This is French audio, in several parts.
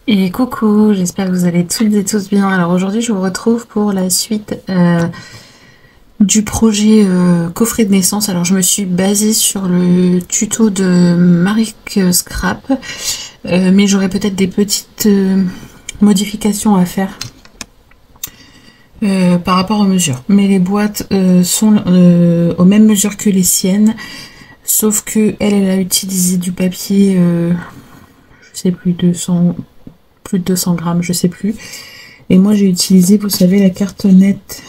Et coucou, j'espère que vous allez toutes et tous bien. Alors aujourd'hui, je vous retrouve pour la suite du projet coffret de naissance. Alors je me suis basée sur le tuto de Maric Scrap, mais j'aurai peut-être des petites modifications à faire par rapport aux mesures. Mais les boîtes sont aux mêmes mesures que les siennes, sauf que elle a utilisé du papier, je sais plus, plus de 200 grammes, je sais plus. Et moi j'ai utilisé, vous savez, la cartonnette,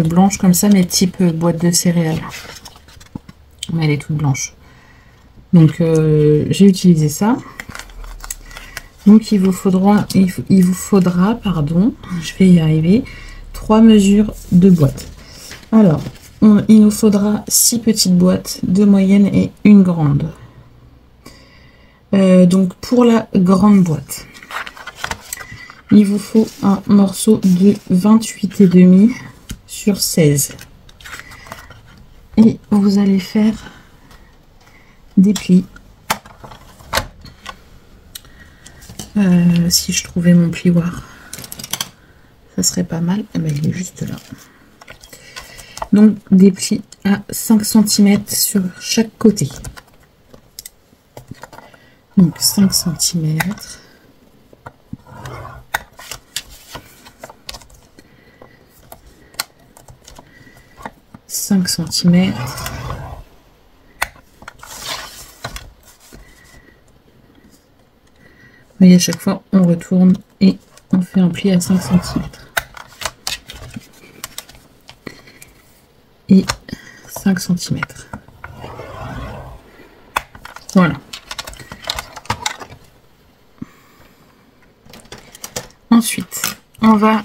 blanche comme ça, mais type boîte de céréales. Mais elle est toute blanche. Donc j'ai utilisé ça. Donc il vous faudra, pardon, je vais y arriver, 3 mesures de boîte. Alors, il nous faudra 6 petites boîtes, 2 moyennes et une grande. Donc pour la grande boîte, il vous faut un morceau de 28,5 sur 16. Et vous allez faire des plis. Si je trouvais mon plioir, ça serait pas mal. Eh ben, il est juste là. Donc des plis à 5 cm sur chaque côté. Donc 5 cm. Vous voyez, à chaque fois on retourne et on fait un pli à 5 cm. Et 5 cm. Voilà. Ensuite, on va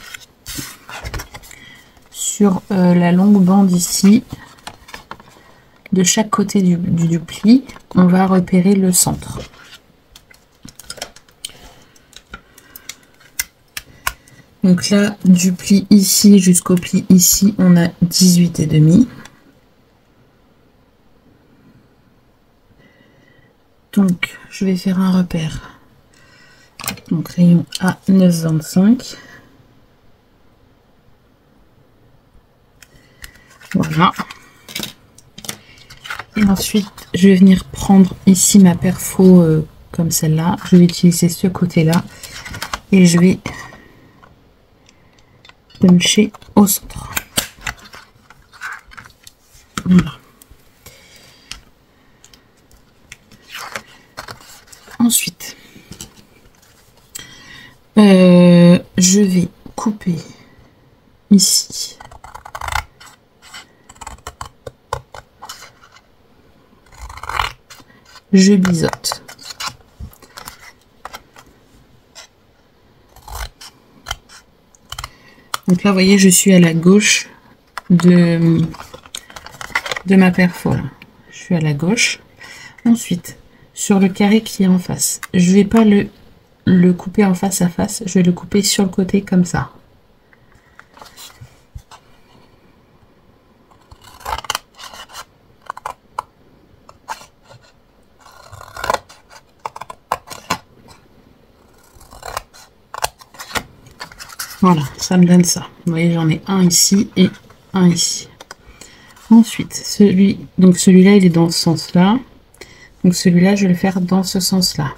sur la longue bande ici, de chaque côté du pli, on va repérer le centre. Donc là, du pli ici jusqu'au pli ici, on a 18,5. Donc, je vais faire un repère. Donc, rayon à 9,25. Voilà. Et ensuite, je vais venir prendre ici ma perfo comme celle-là. Je vais utiliser ce côté-là. Et je vais puncher au centre. Voilà. Ensuite, je vais couper ici. Je biseaute. Donc là, vous voyez, je suis à la gauche de ma perfo. Là. Je suis à la gauche. Ensuite, sur le carré qui est en face, je vais pas le couper en face à face, je vais le couper sur le côté comme ça. Voilà, ça me donne ça. Vous voyez, j'en ai un ici et un ici. Ensuite, celui-là, il est dans ce sens-là. Donc celui-là, je vais le faire dans ce sens-là.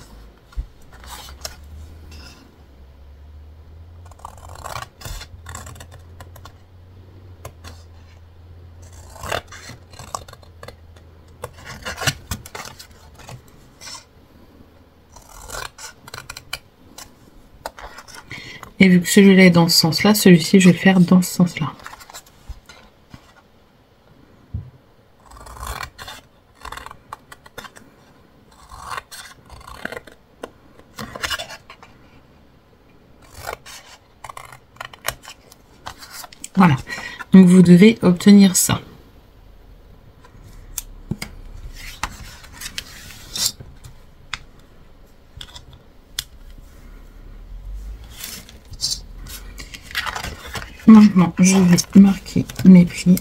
Et vu que celui-là est dans ce sens-là, celui-ci, je vais le faire dans ce sens-là. Voilà. Donc vous devez obtenir ça. Maintenant, je vais marquer mes plis.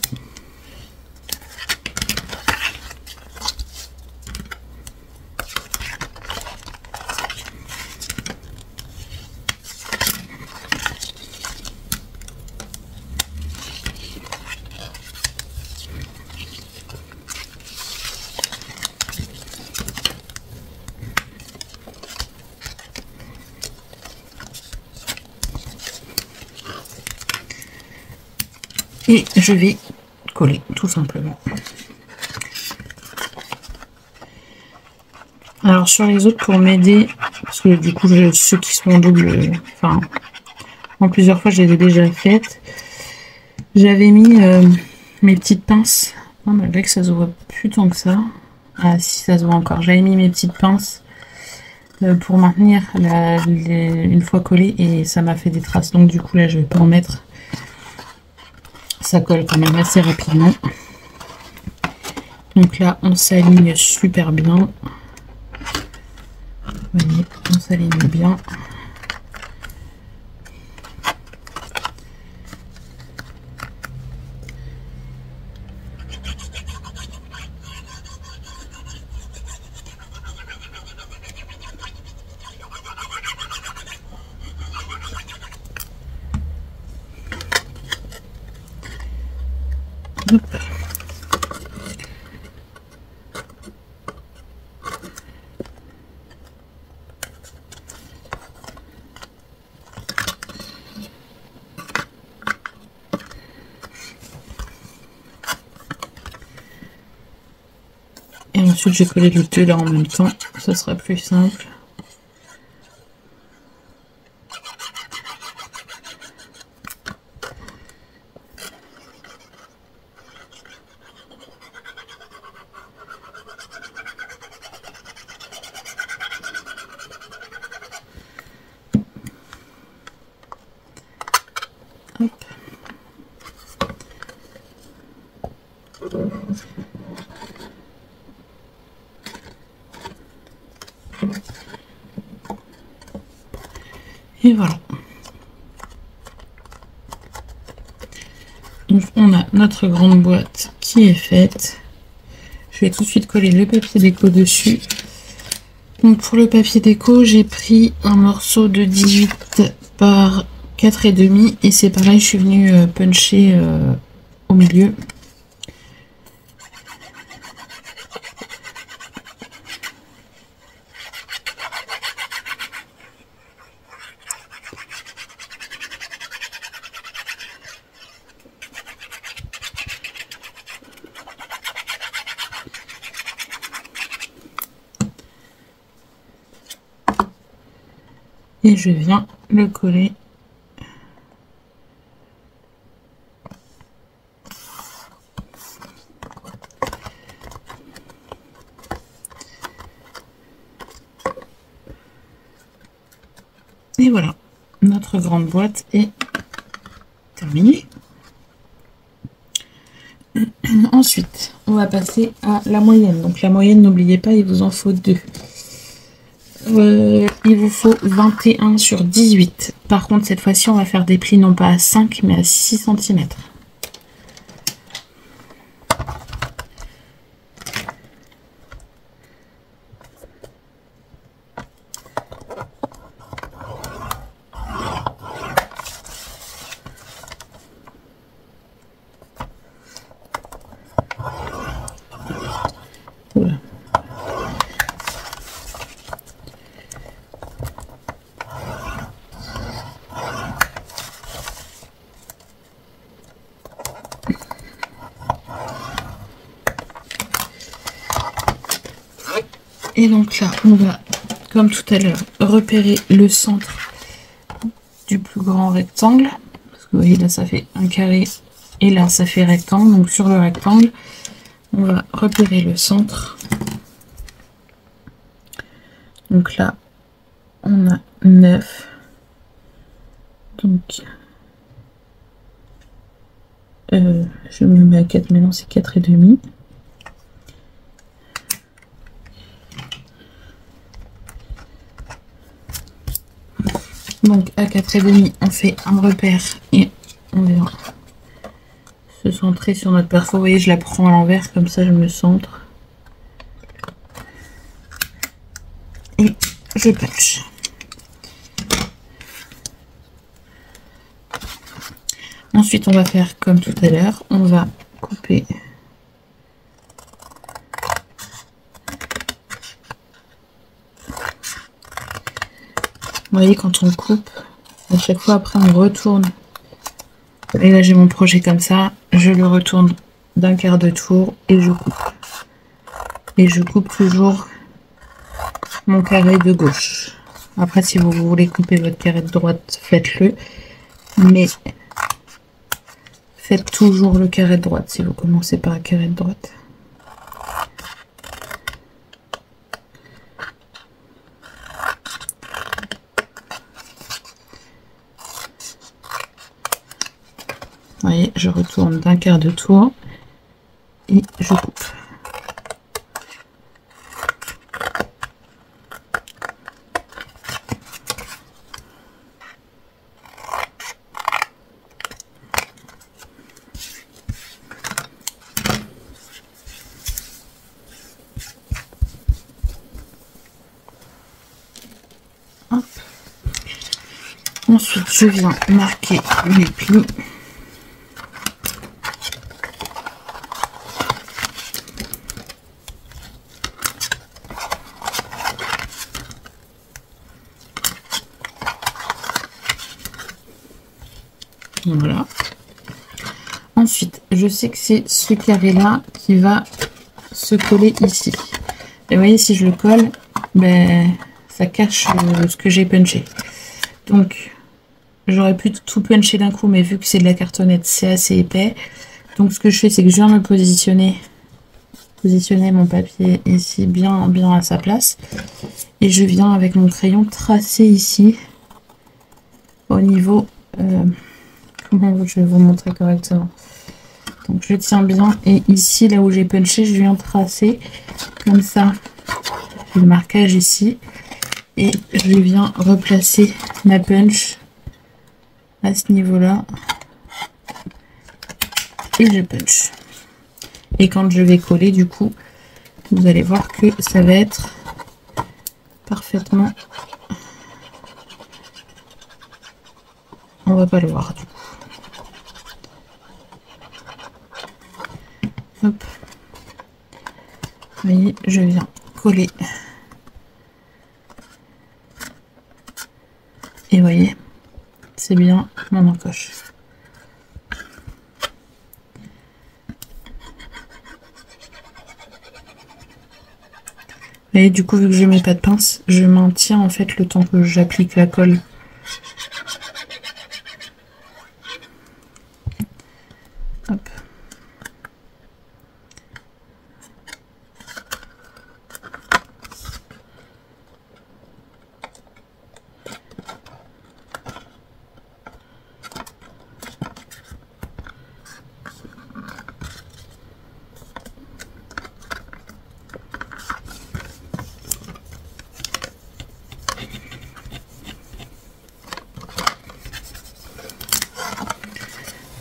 Et je vais coller tout simplement. Alors sur les autres, pour m'aider, parce que du coup ceux qui sont en double, enfin en plusieurs fois je les ai déjà faites, j'avais mis mes petites pinces, malgré que ça se voit plus tant que ça. Ah si, ça se voit encore. J'avais mis mes petites pinces pour maintenir une fois collé, et ça m'a fait des traces, donc du coup là je vais pas en mettre. Ça colle quand même assez rapidement. Donc là on s'aligne super bien. Vous voyez, on s'aligne bien. Hop. Et ensuite, je vais coller les deux là en même temps, ça sera plus simple. Hop. Et voilà. Donc on a notre grande boîte qui est faite. Je vais tout de suite coller le papier déco dessus. Donc pour le papier déco, j'ai pris un morceau de 18 par 4,5 et c'est pareil, je suis venue puncher au milieu. Et je viens le coller. Et voilà, notre grande boîte est terminée. Ensuite, on va passer à la moyenne. Donc la moyenne, n'oubliez pas, il vous en faut 2. Il vous faut 21 sur 18. Par contre, cette fois-ci, on va faire des plis non pas à 5, mais à 6 cm. Voilà. Et donc là, on va, comme tout à l'heure, repérer le centre du plus grand rectangle. Parce que vous voyez, là, ça fait un carré et là, ça fait rectangle. Donc sur le rectangle, on va repérer le centre. Donc là, on a 9. Donc, je me mets à 4, mais non, c'est 4,5. Donc à 4,5, on fait un repère et on vient se centrer sur notre perfo. Vous voyez, je la prends à l'envers, comme ça je me centre. Et je punch. Ensuite, on va faire comme tout à l'heure, on va couper. Vous voyez, quand on coupe, à chaque fois après on retourne. Et là j'ai mon projet comme ça, je le retourne d'un quart de tour et je coupe. Et je coupe toujours mon carré de gauche. Après, si vous voulez couper votre carré de droite, faites-le. Mais faites toujours le carré de droite si vous commencez par un carré de droite. Vous voyez, je retourne d'un quart de tour et je coupe. Hop. Ensuite, je viens marquer mes plis. Voilà. Ensuite, je sais que c'est ce carré-là qui va se coller ici. Et vous voyez, si je le colle, ben, ça cache ce que j'ai punché. Donc, j'aurais pu tout puncher d'un coup, mais vu que c'est de la cartonnette, c'est assez épais. Donc, ce que je fais, c'est que je viens me positionner mon papier ici, bien à sa place. Et je viens avec mon crayon tracer ici, au niveau... comment je vais vous montrer correctement. Donc, je tiens bien. Et ici, là où j'ai punché, je viens tracer comme ça le marquage ici. Et je viens replacer ma punch à ce niveau-là. Et je punch. Et quand je vais coller, du coup, vous allez voir que ça va être parfaitement... On va pas le voir, du coup. Hop. Vous voyez, je viens coller. Et vous voyez, c'est bien mon encoche. Et du coup, vu que je mets pas de pince, je maintiens en fait le temps que j'applique la colle. Hop.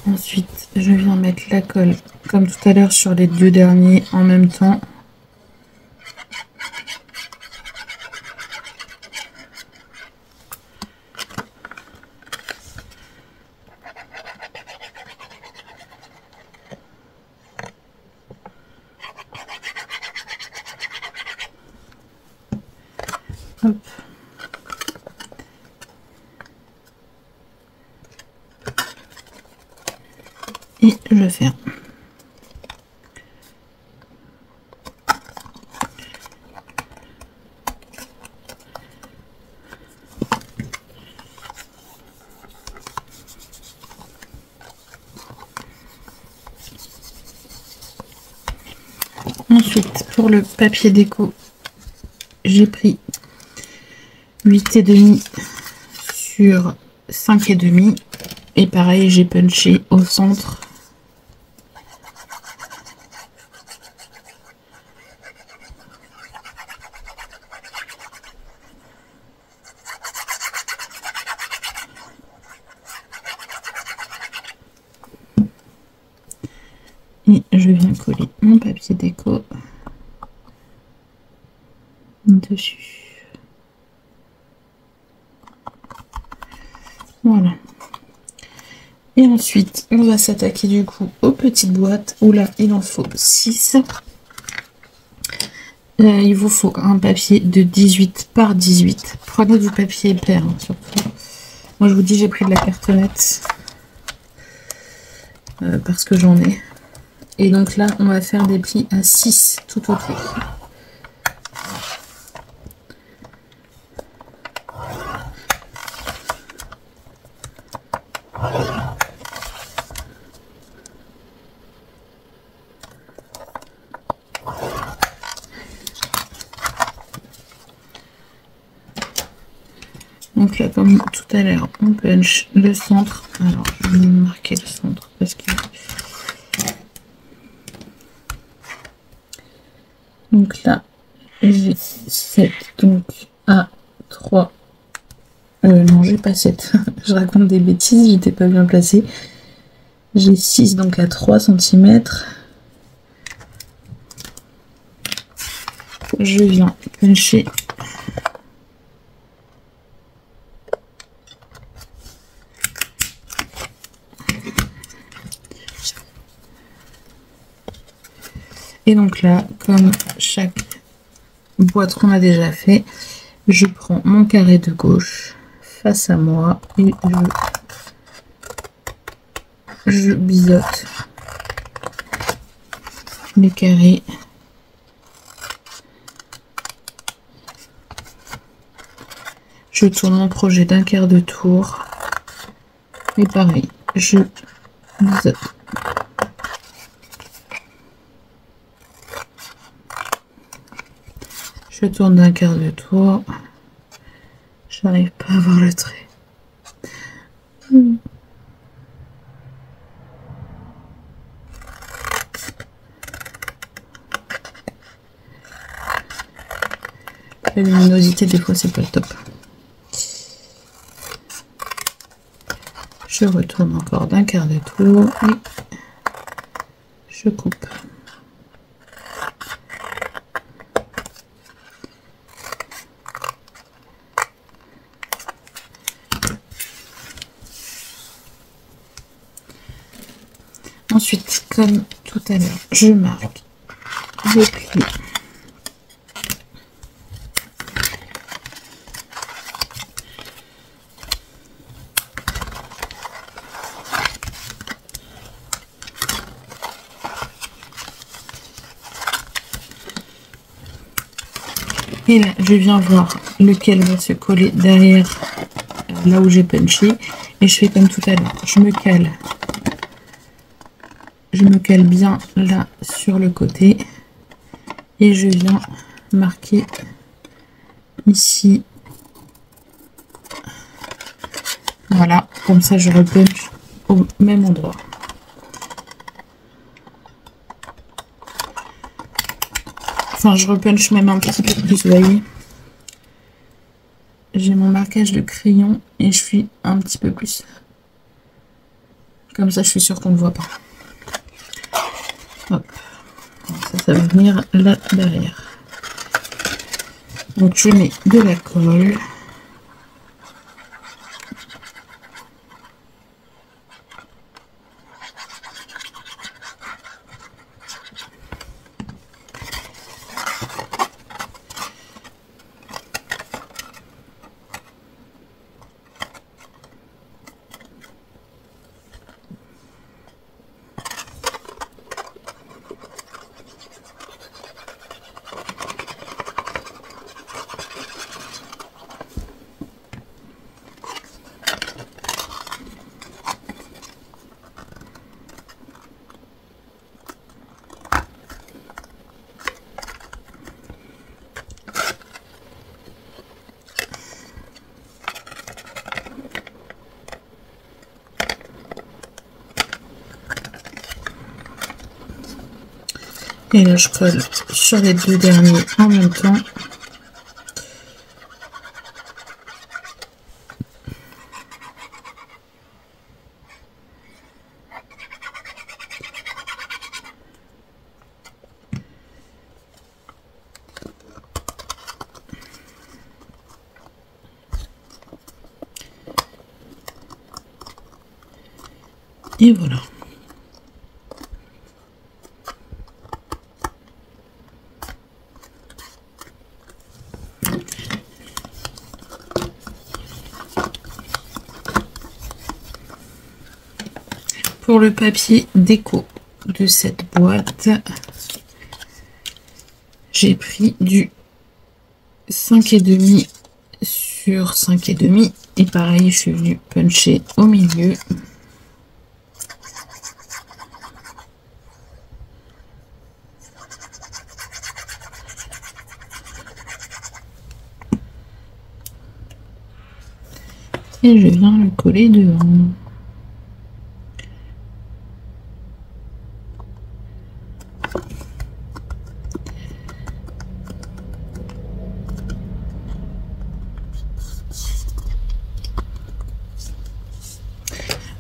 Ensuite, je viens mettre la colle, comme tout à l'heure, sur les deux derniers en même temps. Hop. Et je ferme. Ensuite, pour le papier déco, j'ai pris 8,5 sur 5,5 et pareil, j'ai punché au centre. Et je viens coller mon papier déco dessus. Voilà. Et ensuite, on va s'attaquer du coup aux petites boîtes où là, il en faut 6. Il vous faut un papier de 18 par 18. Prenez du papier épais, hein, surtout. Moi, je vous dis, j'ai pris de la cartonnette. parce que j'en ai. Et donc là, on va faire des plis à 6 tout autour. Donc là, comme tout à l'heure, on punch le centre. Alors, je vais marquer le centre parce que... Donc là, j'ai 7. Donc à 3. Non, j'ai pas 7. Je raconte des bêtises, j'étais pas bien placée. J'ai 6, donc à 3 cm. Je viens puncher. Et donc là, comme chaque boîte qu'on a déjà fait, je prends mon carré de gauche face à moi et je biseaute les carrés. Je tourne mon projet d'un quart de tour. Et pareil, je biseaute. Je tourne d'un quart de tour. J'arrive pas à voir le trait. La luminosité, des fois, c'est pas le top. Je retourne encore d'un quart de tour et je coupe. Ensuite, comme tout à l'heure, je marque les plis. Et là, je viens voir lequel va se coller derrière là où j'ai punché. Et je fais comme tout à l'heure. Je me cale bien là sur le côté. Et je viens marquer ici. Voilà, comme ça je repunch au même endroit. Enfin, je repunch même un petit peu plus, vous voyez. J'ai mon marquage de crayon et je suis un petit peu plus. Comme ça, je suis sûre qu'on ne voit pas. Hop. Ça va venir là derrière. Donc, je mets de la colle. Et là, je colle sur les deux derniers en même temps. Et voilà. Pour le papier déco de cette boîte, j'ai pris du 5,5 sur 5,5 et pareil, je suis venue puncher au milieu. Et je viens le coller devant.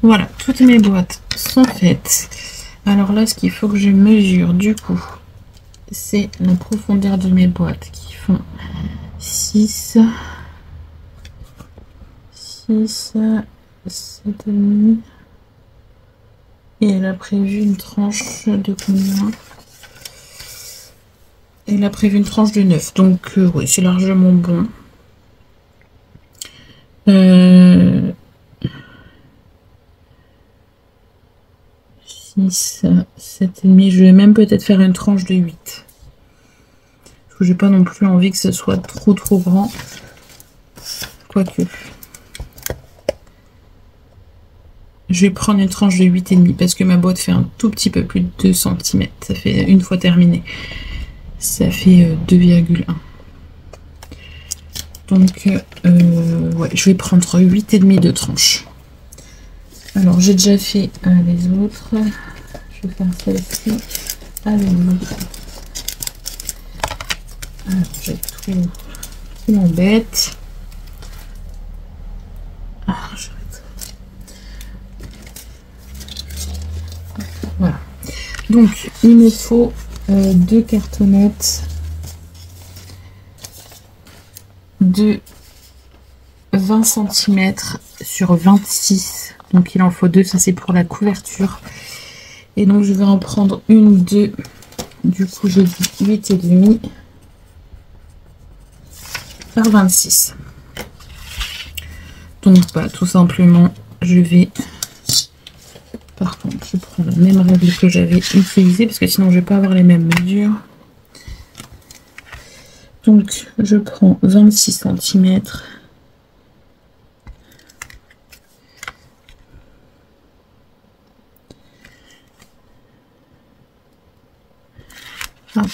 Voilà, toutes mes boîtes sont faites. Alors là, ce qu'il faut que je mesure du coup, c'est la profondeur de mes boîtes qui font 6, 7,5. Et elle a prévu une tranche de combien? Elle a prévu une tranche de 9. Donc oui, c'est largement bon. 6, 7,5. Je vais même peut-être faire une tranche de 8. Parce que j'ai pas non plus envie que ce soit trop grand. Quoique. Je vais prendre une tranche de 8,5 parce que ma boîte fait un tout petit peu plus de 2 cm. Ça fait une fois terminé. Ça fait 2,1. Donc, ouais, je vais prendre 8,5 de tranche. Alors, j'ai déjà fait les autres. Je vais faire celle-ci. Allez, alors, j'ai tout qui m'embête. Ah, voilà. Donc, il me faut 2 cartonnettes de 20 cm sur 26. Donc, il en faut 2. Ça, c'est pour la couverture. Et donc, je vais en prendre une, 2. Du coup, j'ai dit 8,5 par 26. Donc, bah, tout simplement, je vais... Par contre, je prends la même règle que j'avais utilisée parce que sinon je vais pas avoir les mêmes mesures. Donc, je prends 26 cm. Hop.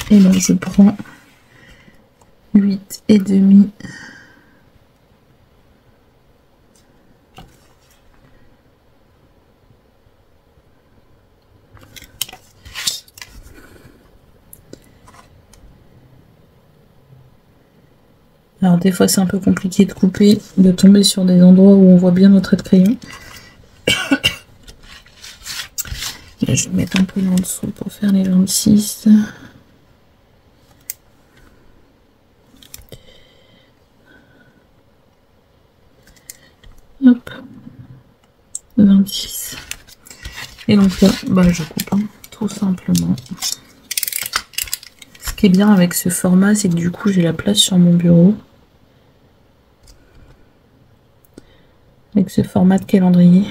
Et là, je prends 8,5. Alors des fois c'est un peu compliqué de couper, de tomber sur des endroits où on voit bien notre trait de crayon. Là, je vais mettre un peu en dessous pour faire les 26. Hop, 26. Et donc là, bah, je coupe, hein, tout simplement. Ce qui est bien avec ce format, c'est que du coup j'ai la place sur mon bureau. Avec ce format de calendrier.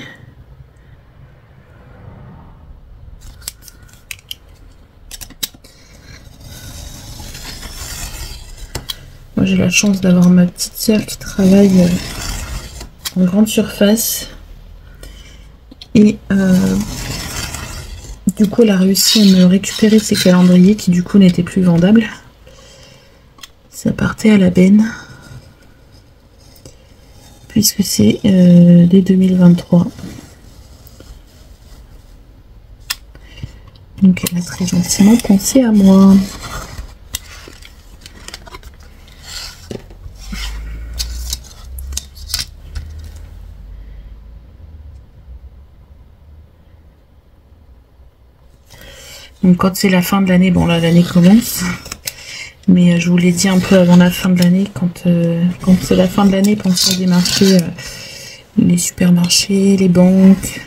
Moi j'ai la chance d'avoir ma petite sœur qui travaille en grande surface. Et du coup elle a réussi à me récupérer ces calendriers qui du coup n'étaient plus vendables. Ça partait à la benne. Puisque c'est dès 2023. Donc elle a très gentiment pensé à moi. Donc quand c'est la fin de l'année, bon là l'année commence. Mais je vous l'ai dit un peu avant la fin de l'année, quand c'est la fin de l'année, pensez à démarcher les supermarchés, les banques,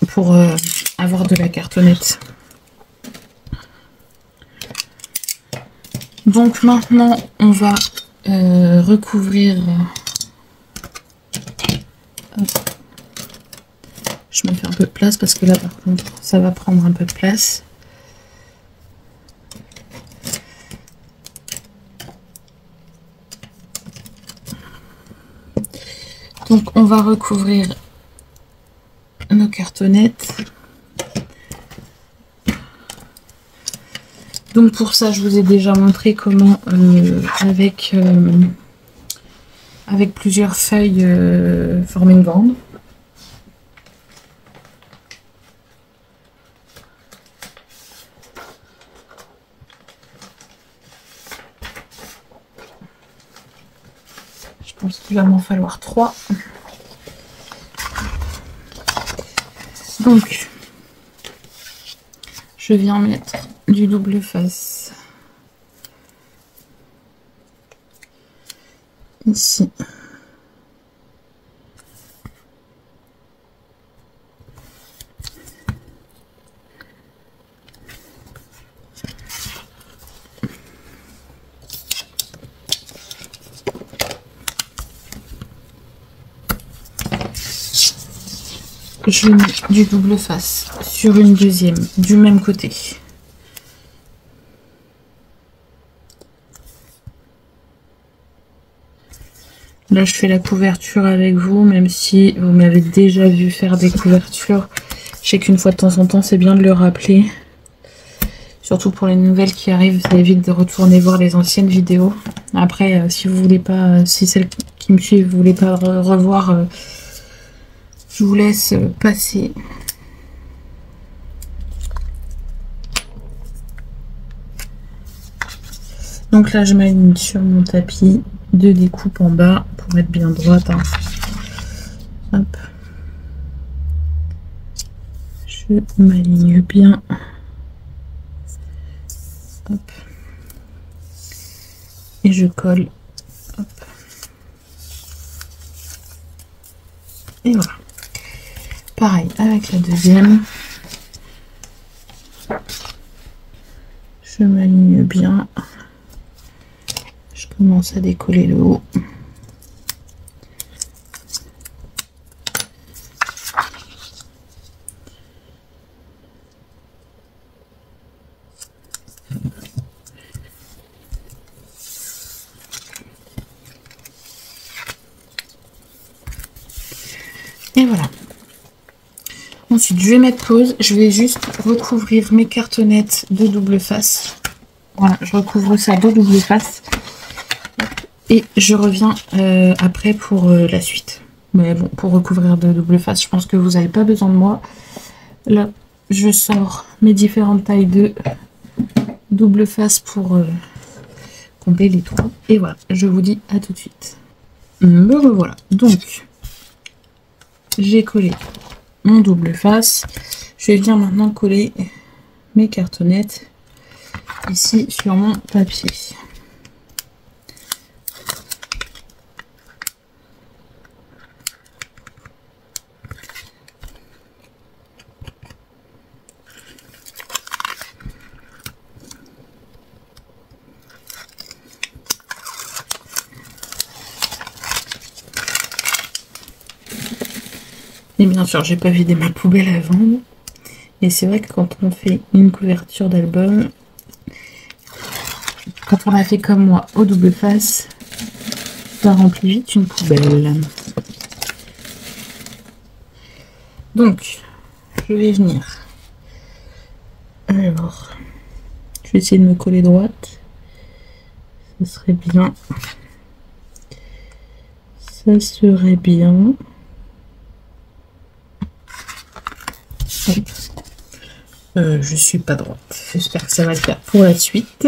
pour avoir de la cartonnette. Donc maintenant, on va recouvrir Je me fais un peu de place parce que là par contre ça va prendre un peu de place. Donc on va recouvrir nos cartonnettes. Donc pour ça je vous ai déjà montré comment avec plusieurs feuilles former une bande. Je pense qu'il va m'en falloir 3. Donc je viens mettre du double face ici. Je mets du double face sur une deuxième du même côté. Là, je fais la couverture avec vous, même si vous m'avez déjà vu faire des couvertures. Je sais qu'une fois de temps en temps, c'est bien de le rappeler. Surtout pour les nouvelles qui arrivent, ça évite de retourner voir les anciennes vidéos. Après, si vous voulez pas, si celles qui me suivent, vous voulez pas revoir, je vous laisse passer. Donc là, je m'aligne sur mon tapis de découpe en bas pour être bien droite. Hein. Hop. Je m'aligne bien. Hop. Et je colle. Hop. Et voilà. Pareil avec la deuxième. Je m'aligne bien. Je commence à décoller le haut. Et voilà. Ensuite, je vais mettre pause. Je vais juste recouvrir mes cartonnettes de double face. Voilà, je recouvre ça de double face. Et je reviens après pour la suite. Mais bon, pour recouvrir de double face, je pense que vous n'avez pas besoin de moi. Là, je sors mes différentes tailles de double face pour combler les trous. Et voilà, je vous dis à tout de suite. Me revoilà. Donc, j'ai collé mon double face. Je viens maintenant coller mes cartonnettes ici sur mon papier. Et bien sûr, j'ai pas vidé ma poubelle avant. Et c'est vrai que quand on fait une couverture d'album, quand on la fait comme moi au double face, ça remplit vite une poubelle. Donc, je vais venir. Alors, je vais essayer de me coller droite. Ça serait bien. Ça serait bien. Je suis pas droite. J'espère que ça va le faire pour la suite.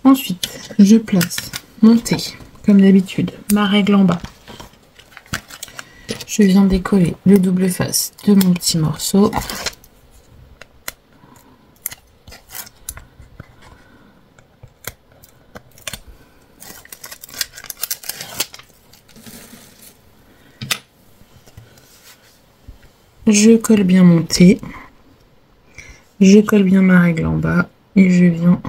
Ensuite, je place mon thé, comme d'habitude, ma règle en bas. Je viens décoller le double face de mon petit morceau. Je colle bien mon thé. Je colle bien ma règle en bas et je viens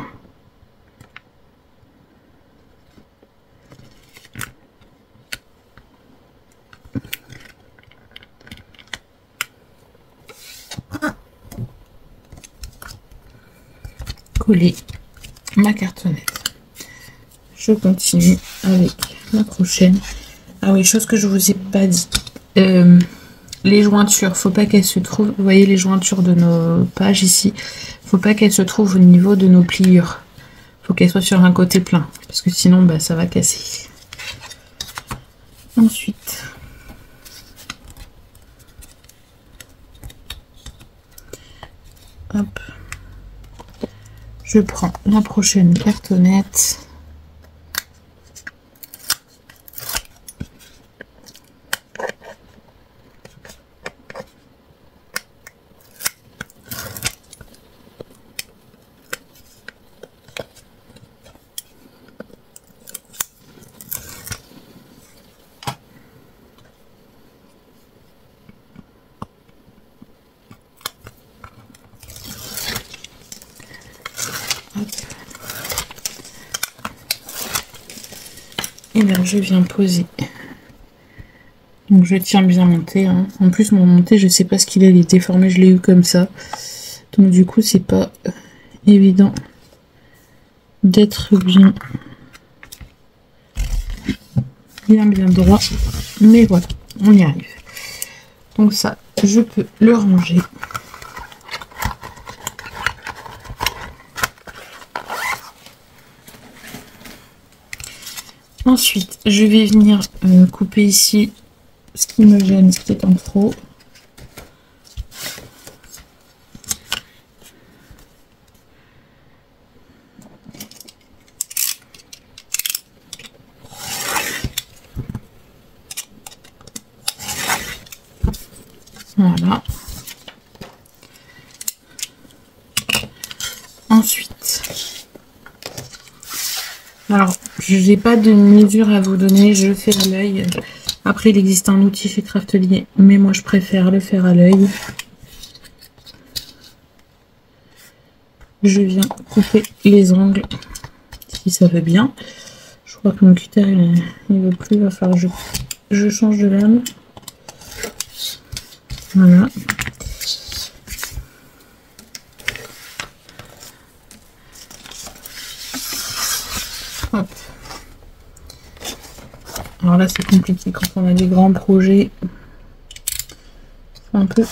coller ma cartonnette. Je continue avec la prochaine. Ah oui, chose que je vous ai pas dit. Les jointures, faut pas qu'elles se trouvent. Vous voyez les jointures de nos pages ici. Faut pas qu'elles se trouvent au niveau de nos pliures. Faut qu'elles soient sur un côté plein, parce que sinon bah, ça va casser. Ensuite, hop, je prends la prochaine cartonnette. Et là je viens poser. Donc je tiens bien mon thé. Hein. En plus mon thé, je sais pas ce qu'il est, il est déformé, je l'ai eu comme ça. Donc du coup c'est pas évident d'être bien droit. Mais voilà, on y arrive. Donc ça, je peux le ranger. Ensuite, je vais venir couper ici ce qui me gêne, ce qui est en trop. Voilà. Ensuite, alors, je n'ai pas de mesure à vous donner, je le fais à l'œil. Après, il existe un outil chez Craftelier, mais moi je préfère le faire à l'œil. Je viens couper les angles, si ça veut bien. Je crois que mon cutter il veut plus, il va falloir que je change de lame. Voilà. Hop. Alors là c'est compliqué quand on a des grands projets. C'est un peu...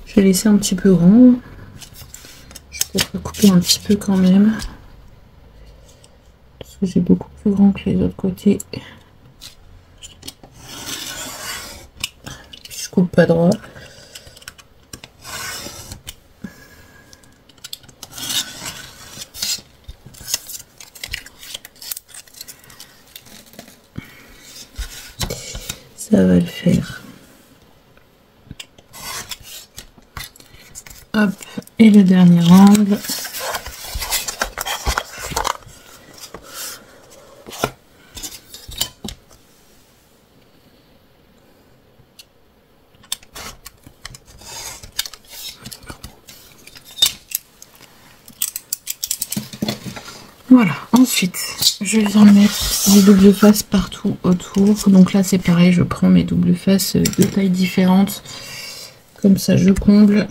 Je vais laisser un petit peu grand. Je vais peut-être couper un petit peu quand même. Parce que j'ai beaucoup plus grand que les autres côtés. Puis je coupe pas droit. Ça va le faire. Hop, et le dernier angle. Voilà, ensuite je viens mettre des doubles faces partout autour. Donc là c'est pareil, je prends mes doubles faces de tailles différentes. Comme ça je comble.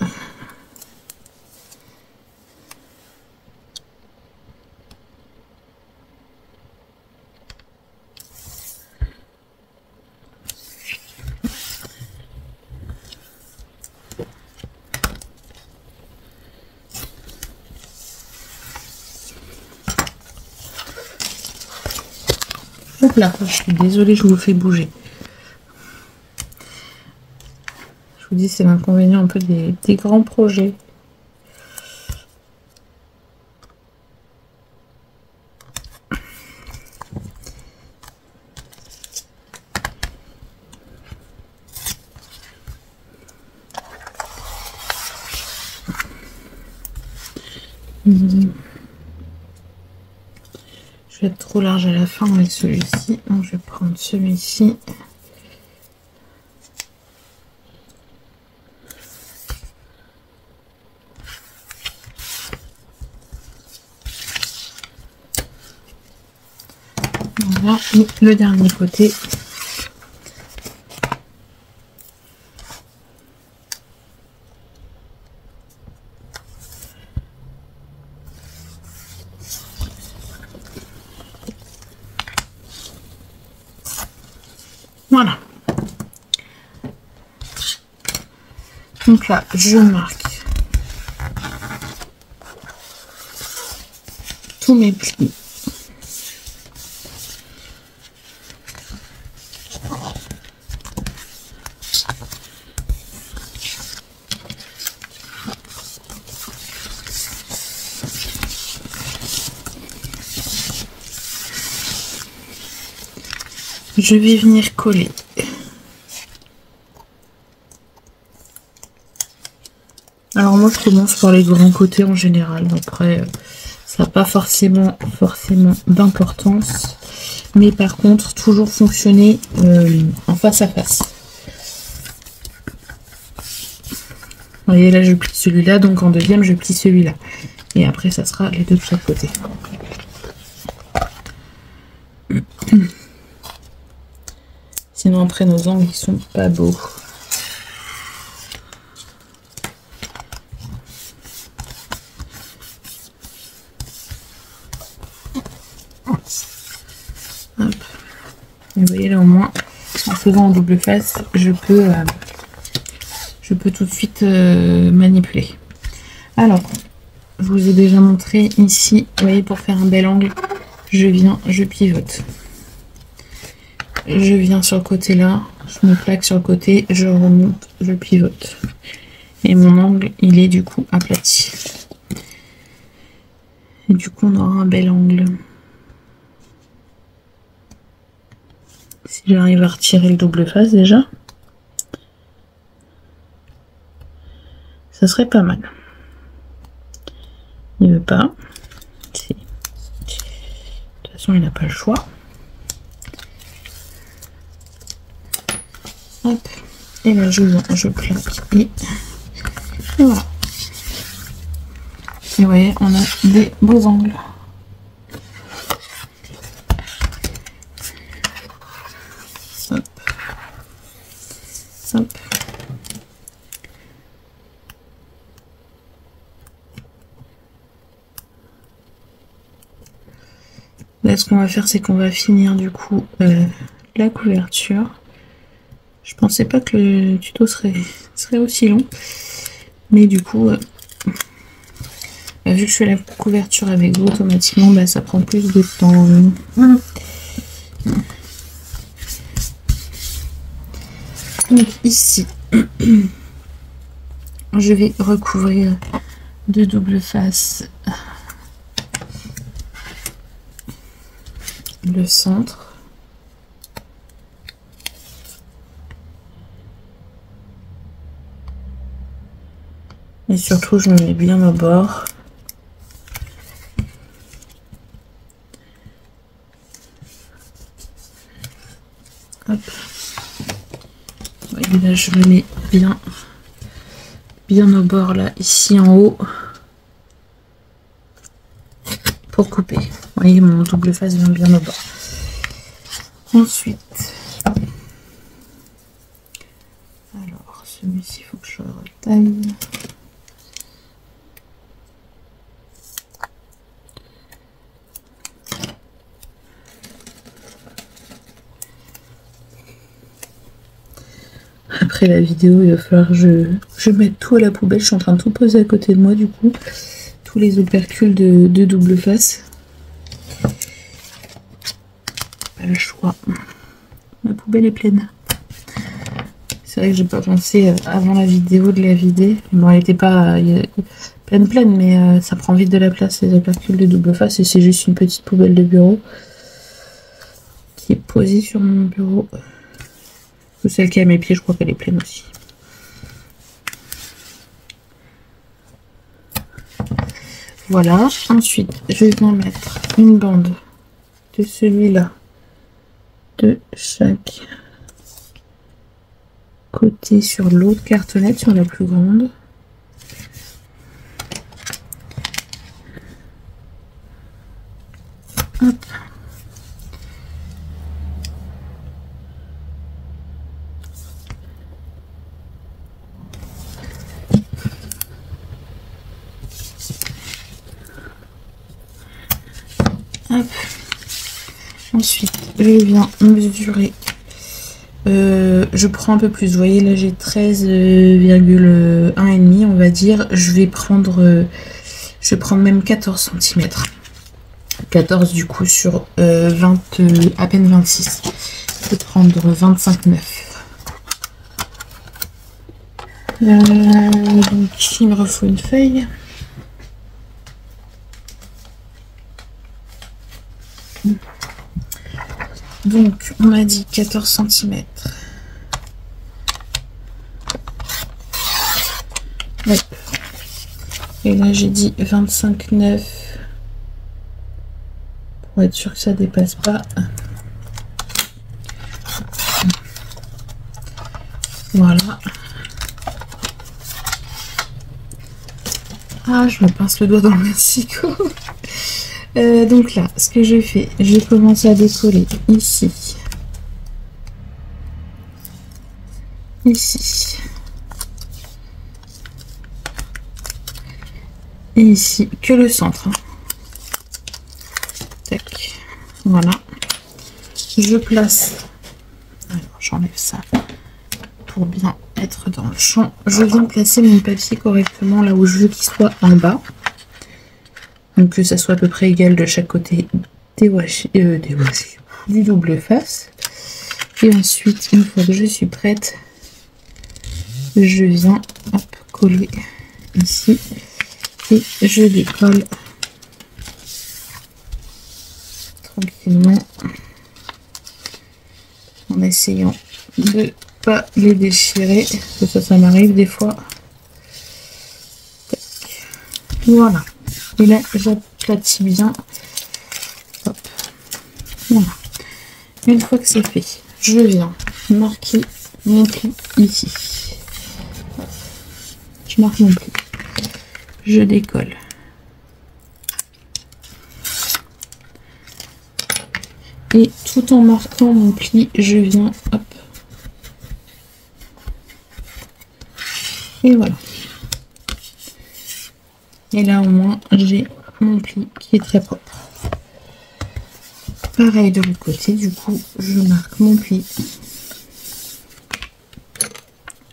Hop là, je suis désolée, je vous fais bouger. Je vous dis, c'est l'inconvénient un peu des grands projets. Je vais être trop large à la fin avec celui-ci, donc je vais prendre celui-ci. Voilà, et le dernier côté. Voilà. Donc là, je marque tous mes plis. Je vais venir coller. Alors moi je commence par les grands côtés en général. Après ça n'a pas forcément d'importance. Mais par contre toujours fonctionner en face à face. Vous voyez là je plie celui-là, donc en deuxième je plie celui-là. Et après ça sera les deux de chaque côté. Sinon après nos angles ils sont pas beaux. Hop. Et vous voyez là au moins en faisant en double face je peux tout de suite manipuler. Alors je vous ai déjà montré ici, vous voyez, pour faire un bel angle je viens, je pivote. Je viens sur le côté là, je me plaque sur le côté, je remonte, je pivote. Et mon angle, il est du coup aplati. Et du coup, on aura un bel angle. Si j'arrive à retirer le double face déjà, ça serait pas mal. Il veut pas. Si. De toute façon, il n'a pas le choix. Hop. Et là, je plaque. Et voilà. Et vous voyez, on a des beaux angles. Hop. Hop. Là, ce qu'on va faire, c'est qu'on va finir du coup la couverture. Je pensais pas que le tuto serait aussi long, mais du coup, vu que je fais la couverture avec vous automatiquement, bah, ça prend plus de temps. Donc ici, je vais recouvrir de double face le centre. Et surtout, je me mets bien au bord. Hop. Et là, je me mets bien au bord, là, ici en haut. Pour couper. Vous voyez, mon double face vient bien au bord. Ensuite, alors, celui-ci, il faut que je le retaille. Après la vidéo, il va falloir que je mette tout à la poubelle. Je suis en train de tout poser à côté de moi, du coup. Tous les opercules de double face. Pas le choix. Ma poubelle est pleine. C'est vrai que j'ai pas pensé avant la vidéo de la vider. Bon, elle était pas pleine, mais ça prend vite de la place, les opercules de double face. Et c'est juste une petite poubelle de bureau qui est posée sur mon bureau. Celle qui est à mes pieds, je crois qu'elle est pleine aussi. Voilà. Ensuite, je vais mettre une bande de celui-là de chaque côté sur l'autre cartonnette, sur la plus grande. Hop. Hop. Ensuite, je viens mesurer. Je prends un peu plus. Vous voyez, là j'ai 13,1,5, on va dire. Je vais prendre même 14 cm. 14 du coup sur 20, à peine 26. Je vais prendre 25,9. Donc il me refaut une feuille. Donc on m'a dit 14 cm. Ouais. Et là j'ai dit 25,9 pour être sûr que ça dépasse pas. Voilà. Ah, je me pince le doigt dans le massicot. Donc là, ce que je fais, je commence à décoller ici. Ici. Et ici, que le centre. Tac. Voilà. Je place. Alors, j'enlève ça pour bien être dans le champ. Je viens placer mon papier correctement là où je veux qu'il soit en bas. Donc que ça soit à peu près égal de chaque côté du double face. Et ensuite, une fois que je suis prête, je viens coller ici et je décolle tranquillement en essayant de pas les déchirer, parce que ça m'arrive des fois. Voilà. Et là, j'aplatis bien. Hop. Voilà. Une fois que c'est fait, je viens marquer mon pli ici. Je marque mon pli. Je décolle. Et tout en marquant mon pli, je viens, hop. Et voilà. Et là au moins j'ai mon pli qui est très propre. Pareil de l'autre côté, du coup je marque mon pli.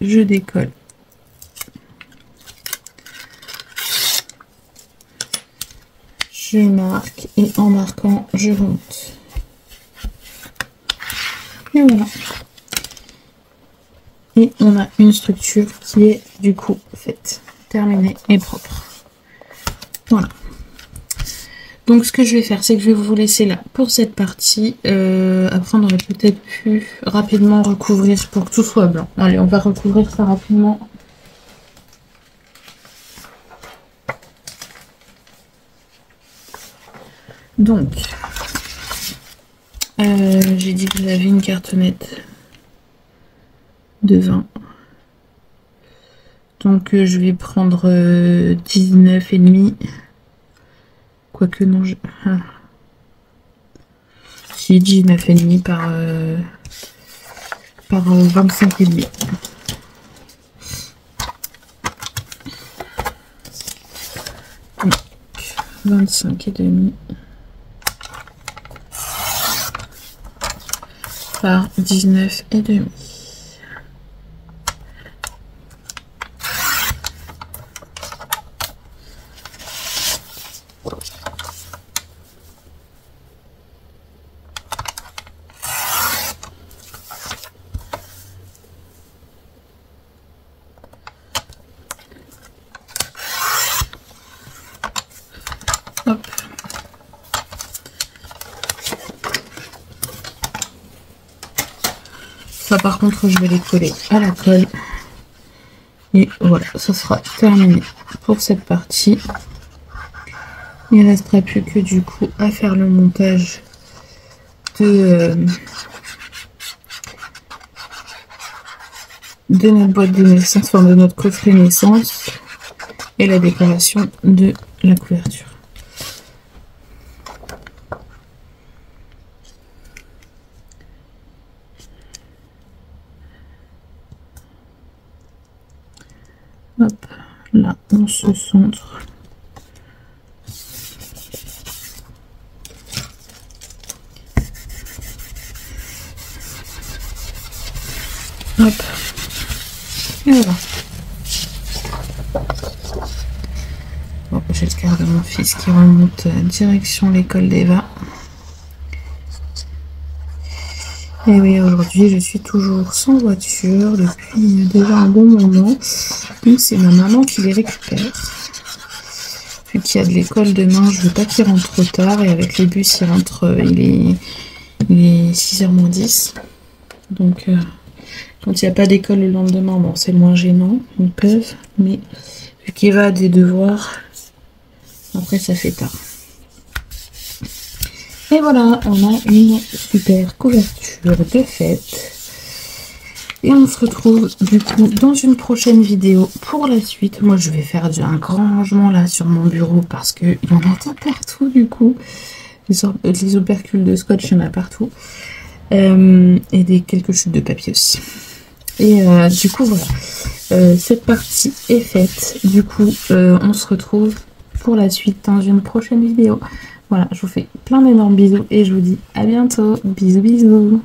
Je décolle. Je marque et en marquant je remonte. Et voilà. Et on a une structure qui est du coup faite, terminée et propre. Voilà. Donc ce que je vais faire, c'est que je vais vous laisser là pour cette partie. Après on aurait peut-être pu rapidement recouvrir pour que tout soit blanc. Allez, on va recouvrir ça rapidement. Donc, j'ai dit que j'avais une cartonnette de 20. Donc je vais prendre 19,5. Quoique non, j'ai 19,5 par 25,5. Donc 25,5 par 19,5. Hop. Ça par contre je vais les coller à la colle. Et voilà, ça sera terminé pour cette partie. Il ne restera plus que du coup à faire le montage de notre boîte de naissance, enfin de notre coffret naissance, et la décoration de la couverture. Hop, là on se centre. Et voilà. Bon, j'ai le cœur de mon fils qui remonte direction l'école d'Eva. Et oui, aujourd'hui, je suis toujours sans voiture depuis déjà un bon moment. Donc, c'est ma maman qui les récupère. Vu qu'il y a de l'école demain, je veux pas qu'il rentre trop tard. Et avec le bus, il rentre, il est 6h moins 10. Donc, quand il n'y a pas d'école le lendemain, bon, c'est moins gênant. Ils peuvent. Mais vu qu'Eva a des devoirs, après, ça fait tard. Et voilà, on a une super couverture de fête. Et on se retrouve du coup dans une prochaine vidéo pour la suite. Moi, je vais faire un grand rangement là sur mon bureau parce qu'il y en a de partout du coup. Les opercules de scotch, il y en a partout. Et quelques chutes de papier aussi. Et du coup, voilà. Cette partie est faite. Du coup, on se retrouve pour la suite dans une prochaine vidéo. Voilà, je vous fais plein d'énormes bisous et je vous dis à bientôt. Bisous, bisous.